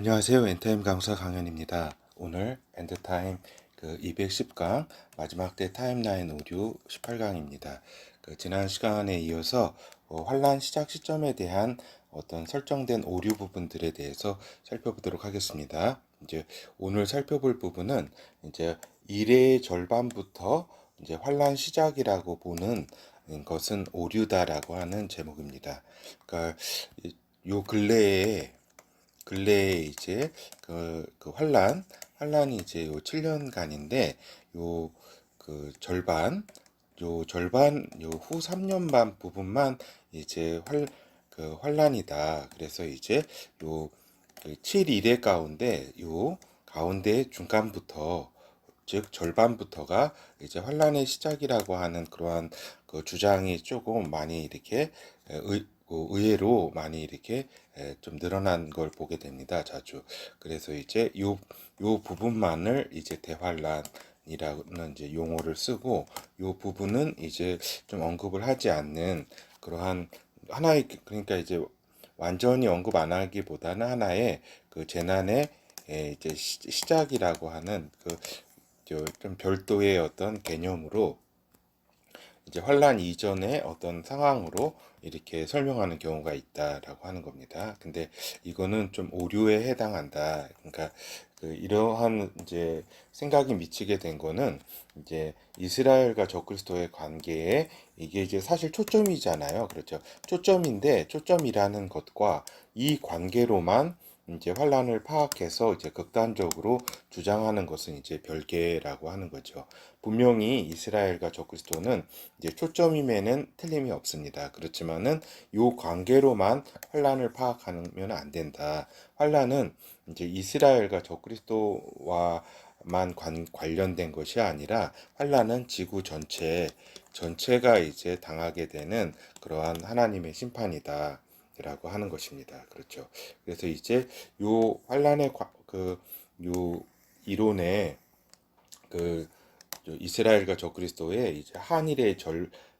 안녕하세요. 엔타임 강사 강연입니다. 오늘 엔드타임 210강 마지막 때 타임라인 오류 18강입니다. 지난 시간에 이어서 환란 시작 시점에 대한 어떤 설정된 오류 부분들에 대해서 살펴보도록 하겠습니다. 이제 오늘 살펴볼 부분은 이제 1의 절반부터 이제 환란 시작이라고 보는 것은 오류다라고 하는 제목입니다. 그러니까 요 근래에 이제 그 환란이 이제 요 7년간인데 요 절반 요 후 3년 반 부분만 이제 환란이다. 그래서 이제 요 7일의 가운데 요 가운데 중간부터 즉 절반부터가 이제 환란의 시작이라고 하는 그러한 그 주장이 조금 많이 이렇게 의외로 많이 이렇게 좀 늘어난 걸 보게 됩니다. 자주. 그래서 이제 요 부분만을 이제 대환란이라는 이제 용어를 쓰고 요 부분은 이제 좀 언급을 하지 않는 그러한 하나의 그러니까 이제 완전히 언급 안 하기보다는 하나의 그 재난의 이제 시작이라고 하는 좀 별도의 어떤 개념으로 이제 환란 이전의 어떤 상황으로 이렇게 설명하는 경우가 있다라고 하는 겁니다. 근데 이거는 좀 오류에 해당한다. 그러니까 이러한 이제 생각이 미치게 된 거는 이제 이스라엘과 적그리스도의 관계에 이게 이제 사실 초점이잖아요. 그렇죠. 초점인데 초점이라는 것과 이 관계로만 이제 환란을 파악해서 이제 극단적으로 주장하는 것은 이제 별개라고 하는 거죠. 분명히 이스라엘과 적그리스도는 이제 초점임에는 틀림이 없습니다. 그렇지만은 요 관계로만 환란을 파악하면 안 된다. 환란은 이제 이스라엘과 적그리스도와만 관련된 것이 아니라 환란은 지구 전체가 이제 당하게 되는 그러한 하나님의 심판이다. 라고 하는 것입니다. 그렇죠. 그래서 이제 요 환란의 요 이론에 그 이스라엘과 적그리스도의 이제 한일의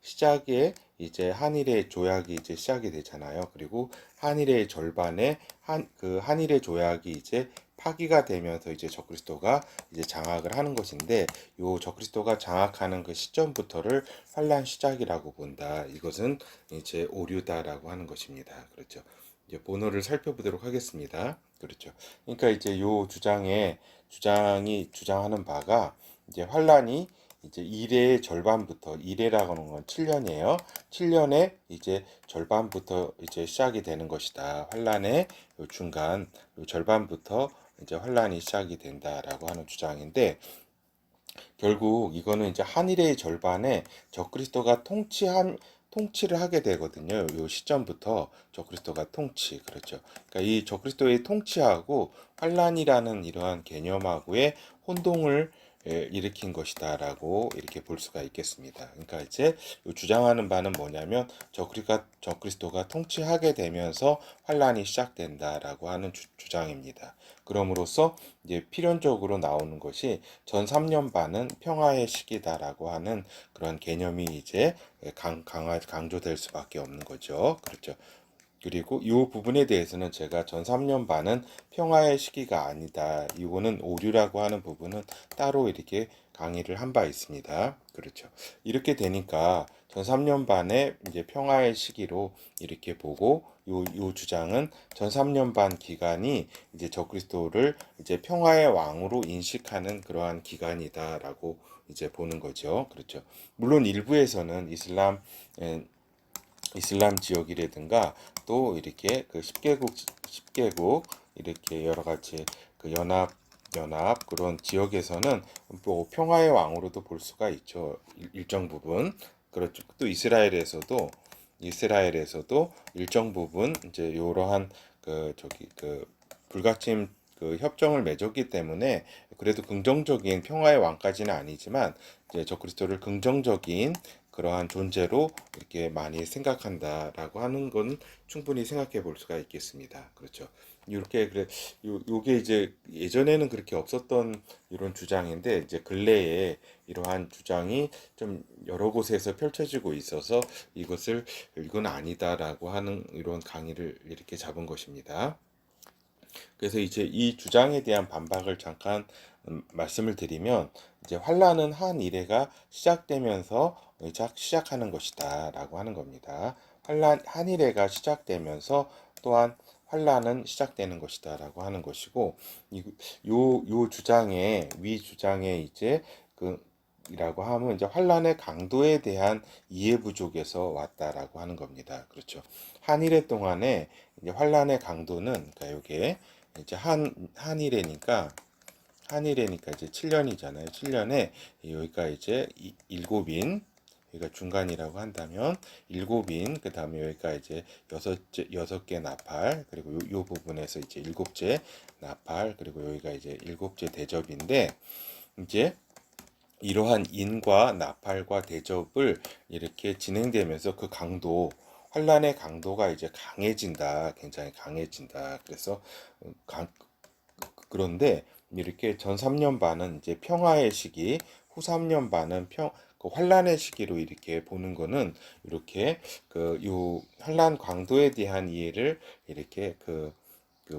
시작에 이제 한일의 조약이 이제 시작이 되잖아요. 그리고 한일의 절반에 한일의 조약이 이제 파기가 되면서 이제 적그리스도가 이제 장악을 하는 것인데 요 적그리스도가 장악하는 그 시점부터를 환란 시작이라고 본다. 이것은 이제 오류다라고 하는 것입니다. 그렇죠. 이제 본어를 살펴보도록 하겠습니다. 그렇죠. 그러니까 이제 요 주장이 주장하는 바가 이제 환란이 이제 1의 절반부터 1회라고 하는 건 7년이에요. 7년에 이제 절반부터 이제 시작이 되는 것이다. 환란의 요 중간 요 절반부터 이제 환란이 시작이 된다라고 하는 주장인데 결국 이거는 이제 한일의 절반에 적그리스도가 통치를 하게 되거든요. 요 시점부터 적그리스도가 그렇죠. 그러니까 이 적그리스도의 통치하고 환란이라는 이러한 개념하고의 혼동을 일으킨 것이다라고 이렇게 볼 수가 있겠습니다. 그러니까 이제 주장하는 바는 뭐냐면 적그리스도가 통치하게 되면서 환란이 시작된다라고 하는 주장입니다. 그럼으로써 이제 필연적으로 나오는 것이 전 3년 반은 평화의 시기다라고 하는 그런 개념이 이제 강조될 수밖에 없는 거죠. 그렇죠. 그리고 이 부분에 대해서는 제가 전 3년 반은 평화의 시기가 아니다. 이거는 오류라고 하는 부분은 따로 이렇게 강의를 한 바 있습니다. 그렇죠. 이렇게 되니까 전 3년 반의 이제 평화의 시기로 이렇게 보고 요 주장은 전 3년 반 기간이 이제 적그리스도를 이제 평화의 왕으로 인식하는 그러한 기간이다라고 이제 보는 거죠. 그렇죠. 물론 일부에서는 이슬람 지역이라든가 또 이렇게 그 10개국 이렇게 여러 가지 그 연합 그런 지역에서는 뭐 평화의 왕으로도 볼 수가 있죠. 일정 부분. 그렇죠. 또 이스라엘에서도 일정 부분 이제 이러한 불가침 협정을 맺었기 때문에 그래도 긍정적인 평화의 왕까지는 아니지만 이제 적그리스도를 긍정적인 그러한 존재로 이렇게 많이 생각한다라고 하는 건 충분히 생각해 볼 수가 있겠습니다. 그렇죠. 이렇게 요게 이제 예전에는 그렇게 없었던 이런 주장인데 이제 근래에 이러한 주장이 좀 여러 곳에서 펼쳐지고 있어서 이건 아니다라고 하는 이런 강의를 이렇게 잡은 것입니다. 그래서 이제 이 주장에 대한 반박을 잠깐 말씀을 드리면, 이제 환란은 한 이래가 시작되면서 시작하는 것이다라고 하는 겁니다. 환란 한 이래가 시작되면서 또한 환란은 시작되는 것이다라고 하는 것이고, 요 주장에 위 주장에 이제 그 이라고 하면 이제 환란의 강도에 대한 이해 부족에서 왔다라고 하는 겁니다. 그렇죠. 한일해 동안에 이제 환란의 강도는, 그러니까 이게 이제 한일이니까 이제 7년이잖아요. 7년에 여기가 이제 일곱인, 여기가 중간이라고 한다면 일곱인, 그 다음에 여기가 이제 여섯 개 나팔, 그리고 요 부분에서 이제 일곱째 나팔, 그리고 여기가 이제 일곱째 대접인데, 이제 이러한 인과 나팔과 대접을 이렇게 진행되면서 그 강도, 환란의 강도가 이제 강해진다, 굉장히 강해진다. 그래서 그런데 이렇게 전 3년 반은 이제 평화의 시기, 후 3년 반은 그 환란의 시기로 이렇게 보는 거는, 이렇게 요 환란 강도에 대한 이해를 이렇게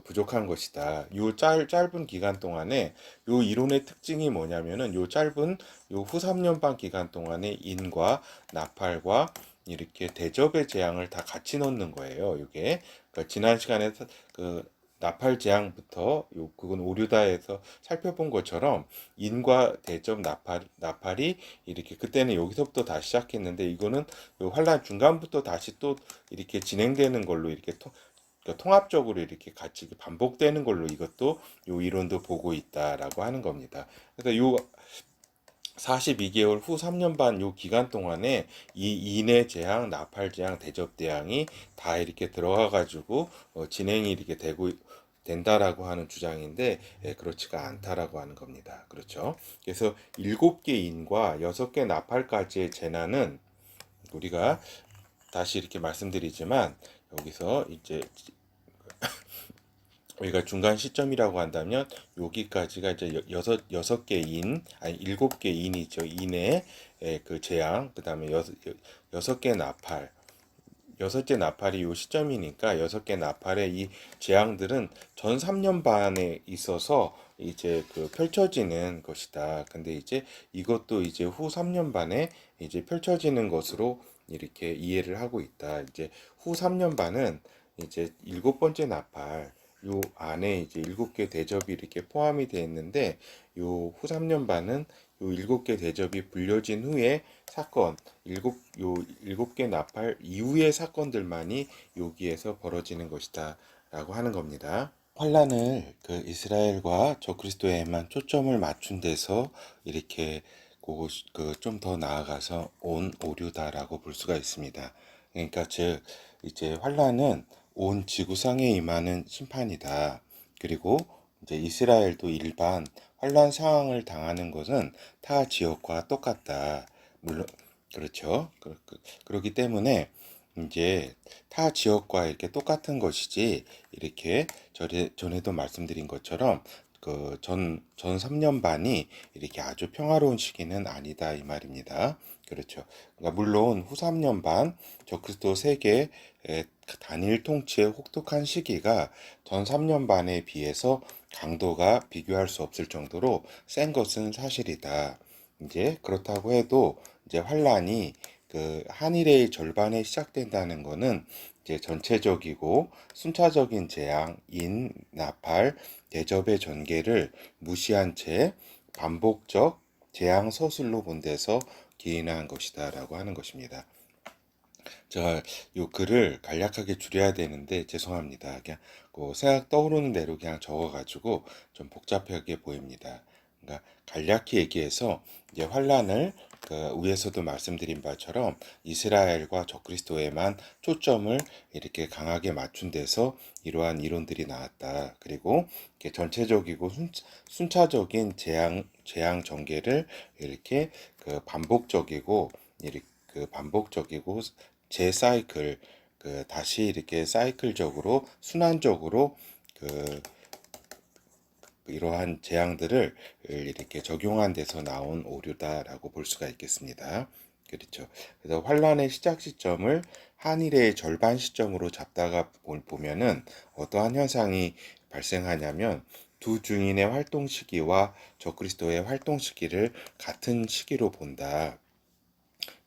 부족한 것이다. 요 짧은 기간 동안에 요 이론의 특징이 뭐냐면은, 요 짧은 요 후 3년 반 기간 동안에 인과 나팔과 이렇게 대접의 재앙을 다 같이 넣는 거예요. 이게 그러니까 지난 시간에 그 나팔 재앙부터 그건 오류다에서 살펴본 것처럼 인과 대접 나팔이 이렇게, 그때는 여기서부터 다시 시작했는데, 이거는 요 환란 중간부터 다시 또 이렇게 진행되는 걸로, 이렇게 그러니까 통합적으로 이렇게 같이 반복되는 걸로, 이것도 요 이론도 보고 있다라고 하는 겁니다. 그래서 요 42개월 후 3년 반 요 기간 동안에 이 인해 재앙, 나팔 재앙, 대접 재앙이 다 이렇게 들어가 가지고 진행이 이렇게 된다라고 하는 주장인데, 그렇지가 않다라고 하는 겁니다. 그렇죠? 그래서 7개 인과 6개 나팔까지의 재난은, 우리가 다시 이렇게 말씀드리지만, 여기서 이제 우리가 중간 시점이라고 한다면 여기까지가 이제 여섯 개 인, 아니 7개 인이죠. 인의 그 재앙, 그다음에 여섯 개 나팔, 여섯째 나팔이 요 시점이니까, 여섯 개 나팔의 이 재앙들은 전 3년 반에 있어서 이제 펼쳐지는 것이다. 근데 이제 이것도 이제 후 3년 반에 이제 펼쳐지는 것으로 이렇게 이해를 하고 있다. 이제 후 3년 반은 이제 일곱 번째 나팔, 요 안에 이제 7개 대접이 이렇게 포함이 되어 있는데, 요 후 3년 반은 요 7개 대접이 불려진 후에 사건, 일곱 개 나팔 이후의 사건들만이 여기에서 벌어지는 것이다라고 하는 겁니다. 환란을 이스라엘과 저그리스도에만 초점을 맞춘 데서 이렇게 좀 더 나아가서 온 오류다라고 볼 수가 있습니다. 그러니까 즉 이제 환란은 온 지구상에 임하는 심판이다. 그리고 이제 이스라엘도 일반 환란 상황을 당하는 것은 타 지역과 똑같다. 물론 그렇죠. 그렇기 때문에 이제 타 지역과 이렇게 똑같은 것이지, 이렇게 전에도 말씀드린 것처럼 전 3년 반이 이렇게 아주 평화로운 시기는 아니다 이 말입니다. 그렇죠. 그러니까 물론 후 3년 반 적그리스도 세계 단일 통치의 혹독한 시기가 전 3년 반에 비해서 강도가 비교할 수 없을 정도로 센 것은 사실이다. 이제 그렇다고 해도 이제 환란이 한일의 절반에 시작된다는 것은 이제 전체적이고 순차적인 재앙, 나팔, 대접의 전개를 무시한 채 반복적 재앙 서술로 본 데서 기인한 것이다라고 하는 것입니다. 제가 요 글을 간략하게 줄여야 되는데 죄송합니다. 그냥 생각 떠오르는 대로 그냥 적어가지고 좀 복잡하게 보입니다. 그러니까 간략히 얘기해서 이제 환란을 위에서도 말씀드린 바처럼 이스라엘과 적그리스도에만 초점을 이렇게 강하게 맞춘 데서 이러한 이론들이 나왔다. 그리고 이렇게 전체적이고 순차적인 재앙 전개를 이렇게 반복적이고, 이렇게 반복적이고 재사이클, 다시 이렇게 사이클적으로 순환적으로 이러한 재앙들을 이렇게 적용한 데서 나온 오류다라고 볼 수가 있겠습니다. 그렇죠. 그래서 환란의 시작 시점을 한일의 절반 시점으로 잡다가 보면은 어떠한 현상이 발생하냐면 두 증인의 활동 시기와 적그리스도의 활동 시기를 같은 시기로 본다.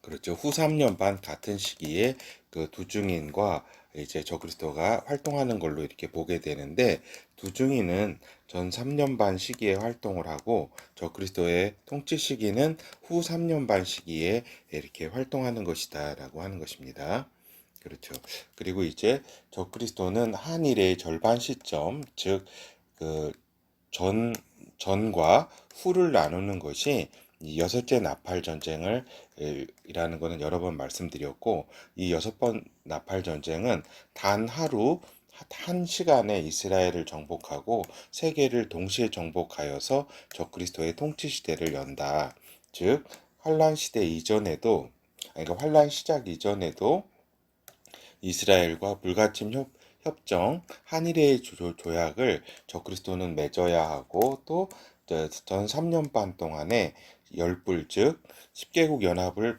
그렇죠. 후 3년 반 같은 시기에 그 두 증인과 이제 적그리스도가 활동하는 걸로 이렇게 보게 되는데, 두 증인은 전 3년 반 시기에 활동을 하고 적그리스도의 통치 시기는 후 3년 반 시기에 이렇게 활동하는 것이다라고 하는 것입니다. 그렇죠. 그리고 이제 적그리스도는 한일의 절반 시점, 즉 그 전, 전과 후를 나누는 것이 이 여섯째 나팔 전쟁을 이라는 것은 여러 번 말씀드렸고, 이 여섯 번 나팔 전쟁은 단 하루 한 시간에 이스라엘을 정복하고 세계를 동시에 정복하여서 적그리스도의 통치 시대를 연다. 즉 환란 시대 이전에도, 그러니까 환란 시작 이전에도 이스라엘과 불가침 협정, 한일의 조약을 적그리스도는 맺어야 하고, 또 전 3년 반 동안에 열불 즉 10개국 연합을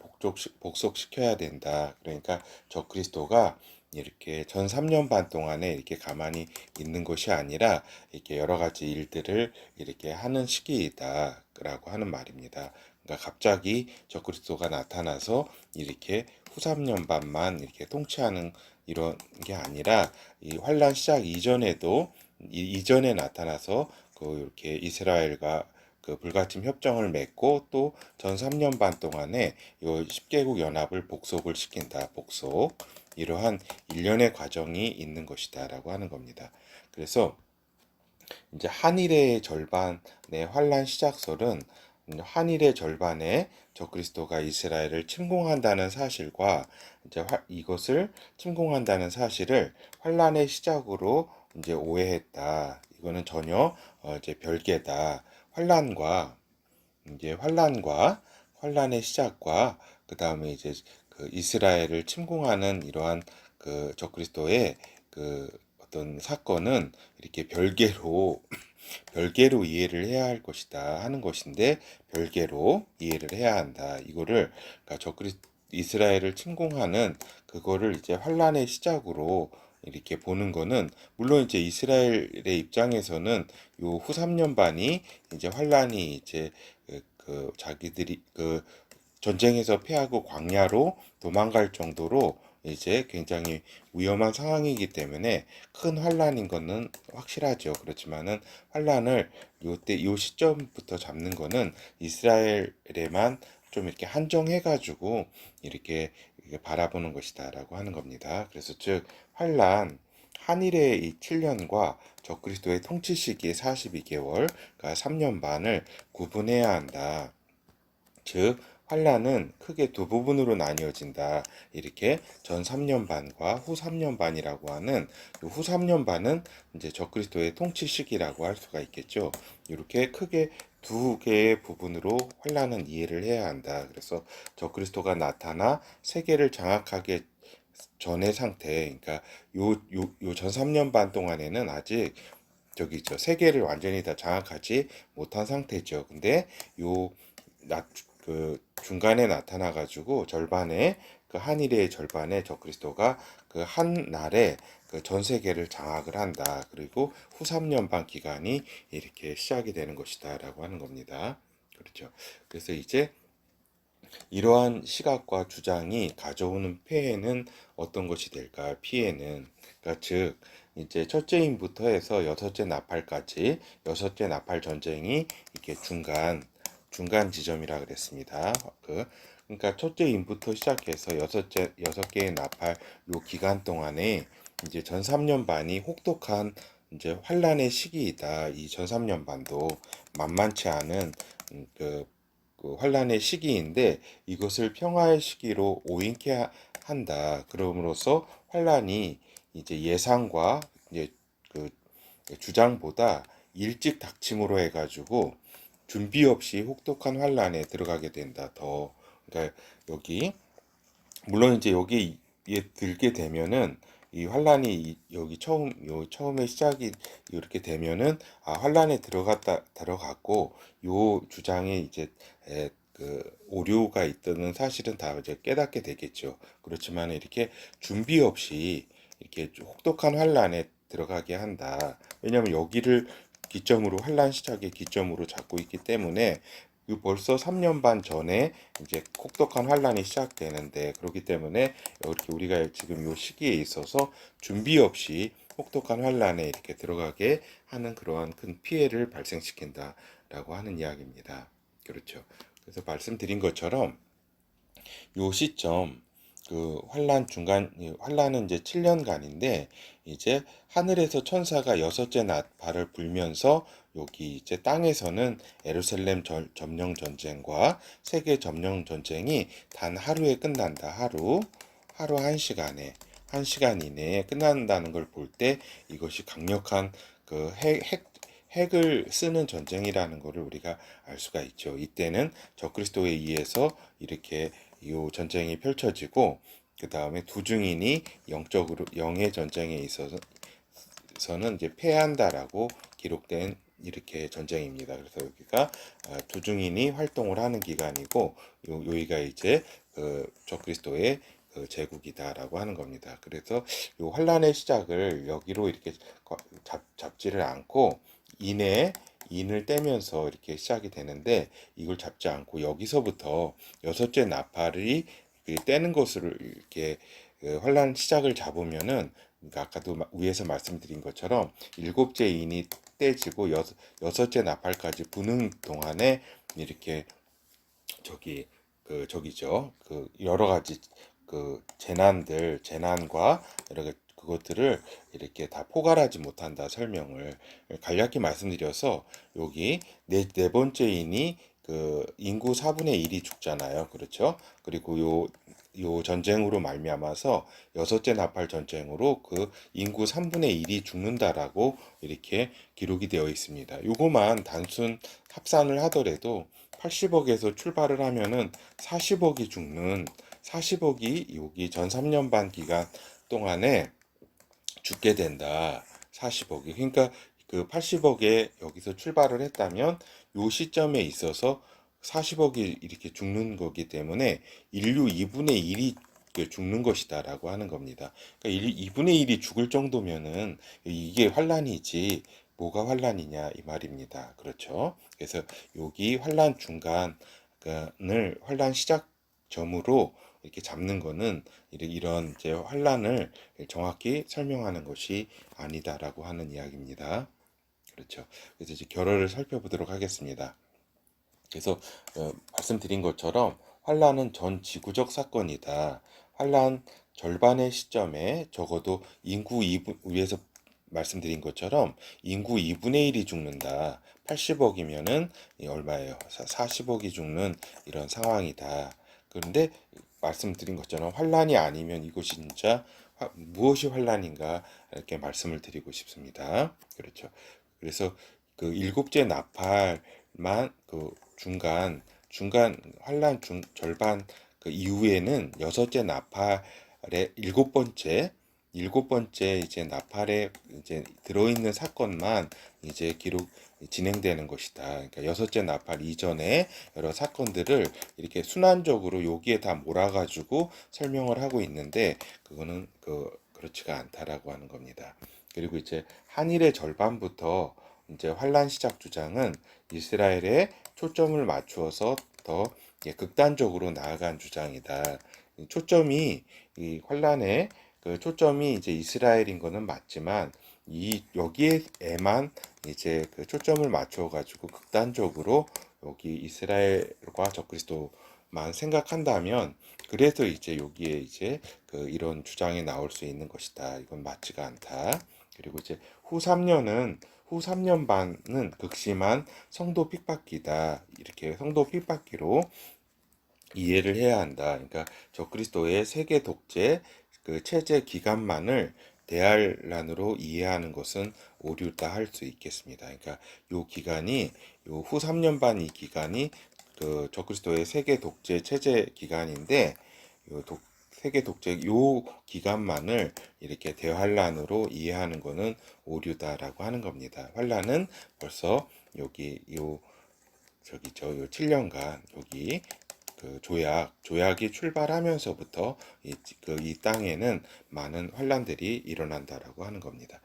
복속시켜야 된다. 그러니까 적그리스도가 이렇게 전 3년 반 동안에 이렇게 가만히 있는 것이 아니라 이렇게 여러 가지 일들을 이렇게 하는 시기이다라고 하는 말입니다. 그러니까 갑자기 적그리스도가 나타나서 이렇게 후 3년 반만 이렇게 통치하는 이런 게 아니라 이 환란 시작 이전에도 이전에 나타나서 그 이렇게 이스라엘과 그 불가침 협정을 맺고 또 전 3년 반 동안에 요 10개국 연합을 복속을 시킨다. 복속. 이러한 일련의 과정이 있는 것이다라고 하는 겁니다. 그래서 이제 한일의 절반의 환란 시작설은 한일의 절반에 적그리스도가 이스라엘을 침공한다는 사실과 이제 이것을 침공한다는 사실을 환란의 시작으로 이제 오해했다. 이거는 전혀 이제 별개다. 환란과 이제 환란의 시작과 그 다음에 이제 그 이스라엘을 침공하는 이러한 그 적그리스도의 그 어떤 사건은 이렇게 별개로 이해를 해야 할 것이다 하는 것인데, 별개로 이해를 해야 한다. 이거를 그러니까 이스라엘을 침공하는 그거를 이제 환란의 시작으로 이렇게 보는 거는, 물론 이제 이스라엘의 입장에서는 요 후 3년 반이 이제 환란이 이제 자기들이 그 전쟁에서 패하고 광야로 도망갈 정도로 이제 굉장히 위험한 상황이기 때문에 큰 환란인 것은 확실하죠. 그렇지만은 환란을 요 시점부터 잡는 거는 이스라엘에만 좀 이렇게 한정해 가지고 이렇게 바라보는 것이다라고 하는 겁니다. 그래서 즉 환란 한일의 이 7년과 적그리스도의 통치 시기의 42개월, 그러니까 3년 반을 구분해야 한다. 즉 환란은 크게 두 부분으로 나뉘어진다. 이렇게 전 3년 반과 후 3년 반이라고 하는, 후 3년 반은 이제 적그리스도의 통치 시기라고 할 수가 있겠죠. 이렇게 크게 두 개의 부분으로 환란은 이해를 해야 한다. 그래서 적그리스도가 나타나 세계를 장악하게 전의 상태, 그러니까 요 전 3년 반 동안에는 아직 세계를 완전히 다 장악하지 못한 상태죠. 근데 요 중간에 나타나 가지고 절반에 그 한일의 절반에 적그리스도가 그 한 날에 그 전 세계를 장악을 한다. 그리고 후 3년 반 기간이 이렇게 시작이 되는 것이다라고 하는 겁니다. 그렇죠. 그래서 이제 이러한 시각과 주장이 가져오는 폐해는 어떤 것이 될까? 피해는, 그러니까 즉 이제 첫째인부터 해서 여섯째 나팔까지, 여섯째 나팔 전쟁이 이렇게 중간 지점이라 그랬습니다. 그러니까 첫째 인부터 시작해서 여섯 개의 나팔 요 기간 동안에 이제 전 3년 반이 혹독한 이제 환란의 시기이다. 이 전 3년 반도 만만치 않은 그 환란의 시기인데, 이것을 평화의 시기로 오인케 한다. 그럼으로써 환란이 이제 예상과 이제 그 주장보다 일찍 닥침으로 해가지고 준비 없이 혹독한 환란에 들어가게 된다. 그러니까 여기 물론 이제 여기에 들게 되면은 이 환란이 여기 처음에 시작이 이렇게 되면은 환란에 들어갔고 요 주장에 이제 오류가 있다는 사실은 다 이제 깨닫게 되겠죠. 그렇지만 이렇게 준비 없이 이렇게 혹독한 환란에 들어가게 한다. 왜냐하면 여기를 기점으로 환란 시작의 기점으로 잡고 있기 때문에 벌써 3년 반 전에 이제 혹독한 환란이 시작되는데 그렇기 때문에 이렇게 우리가 지금 이 시기에 있어서 준비 없이 혹독한 환란에 이렇게 들어가게 하는 그러한 큰 피해를 발생시킨다라고 하는 이야기입니다. 그렇죠. 그래서 말씀드린 것처럼 요 시점 그 환란 중간 환란은 이제 7년간인데 이제 하늘에서 천사가 여섯째 나팔을 불면서 여기 이제 땅에서는 예루살렘 점령 전쟁과 세계 점령 전쟁이 단 하루에 끝난다. 하루 1시간 이내에 끝난다는 걸 볼 때 이것이 강력한 그 핵을 쓰는 전쟁이라는 것을 우리가 알 수가 있죠. 이때는 적그리스도에 의해서 이렇게 이 전쟁이 펼쳐지고 그 다음에 두 증인이 영적으로 영의 전쟁에 있어서는 이제 패한다라고 기록된 이렇게 전쟁입니다. 그래서 여기가 두 증인이 활동을 하는 기간이고 여기가 이제 적그리스도의 제국이다라고 하는 겁니다. 그래서 이 환란의 시작을 여기로 이렇게 잡지를 않고 인을 떼면서 이렇게 시작이 되는데 이걸 잡지 않고 여기서부터 여섯째 나팔이 떼는 것으로 이렇게 환란 시작을 잡으면은 그러니까 아까도 위에서 말씀드린 것처럼 일곱째 인이 떼지고 여섯째 나팔까지 부는 동안에 이렇게 저기죠. 여러 가지 재난과 여러 가지 그것들을 이렇게 다 포괄하지 못한다 설명을 간략히 말씀드려서 여기 네 번째 인이 인구 4분의 1이 죽잖아요. 그렇죠? 그리고 요 전쟁으로 말미암아서 여섯째 나팔 전쟁으로 인구 3분의 1이 죽는다라고 이렇게 기록이 되어 있습니다. 요거만 단순 합산을 하더라도 80억에서 출발을 하면은 40억이 여기 전 3년 반 기간 동안에 죽게 된다. 40억이. 그러니까 80억에 여기서 출발을 했다면 요 시점에 있어서 40억이 이렇게 죽는 거기 때문에 인류 2분의 1이 죽는 것이다라고 하는 겁니다. 그러니까 2분의 1이 죽을 정도면은 이게 환란이지 뭐가 환란이냐 이 말입니다. 그렇죠? 그래서 여기 환란 중간을 환란 시작점으로 이렇게 잡는 거는 이런 이제 환란을 정확히 설명하는 것이 아니다라고 하는 이야기입니다. 그렇죠. 그래서 이제 결어를 살펴보도록 하겠습니다. 그래서 말씀드린 것처럼 환란은 전 지구적 사건이다. 환란 절반의 시점에 적어도 인구 2분 위에서 말씀드린 것처럼 인구 2분의 1이 죽는다. 80억이면은 얼마예요? 40억이 죽는 이런 상황이다. 그런데 말씀드린 것처럼 환란이 아니면 이것이 진짜 무엇이 환란인가 이렇게 말씀을 드리고 싶습니다. 그렇죠. 그래서 일곱째 나팔만 중간 환란 절반 이후에는 여섯째 나팔의 일곱 번째 이제 나팔에 이제 들어있는 사건만 이제 진행되는 것이다. 그러니까 여섯째 나팔 이전에 여러 사건들을 이렇게 순환적으로 여기에 다 몰아가지고 설명을 하고 있는데 그거는 그렇지가 않다라고 하는 겁니다. 그리고 이제 한일의 절반부터 이제 환란 시작 주장은 이스라엘에 초점을 맞추어서 더 극단적으로 나아간 주장이다. 초점이 이 환란의 초점이 이제 이스라엘인 거는 맞지만 여기에만 이제 초점을 맞춰 가지고 극단적으로 여기 이스라엘과 적그리스도만 생각한다면 그래서 이제 여기에 이제 이런 주장이 나올 수 있는 것이다. 이건 맞지가 않다. 그리고 이제 후 3년 반은 극심한 성도 핍박기다. 이렇게 성도 핍박기로 이해를 해야 한다. 그러니까 적그리스도의 세계 독재 체제 기간만을 대환란으로 이해하는 것은 오류다 할 수 있겠습니다. 그러니까 요 기간이 요 후 3년 반 이 기간이 적그리스도의 세계 독재 체제 기간인데 세계 독재 요 기간만을 이렇게 대환란으로 이해하는 것은 오류다라고 하는 겁니다. 환란은 벌써 여기 요 7년간 여기 조약이 출발하면서부터 이 땅에는 많은 환란들이 일어난다라고 하는 겁니다.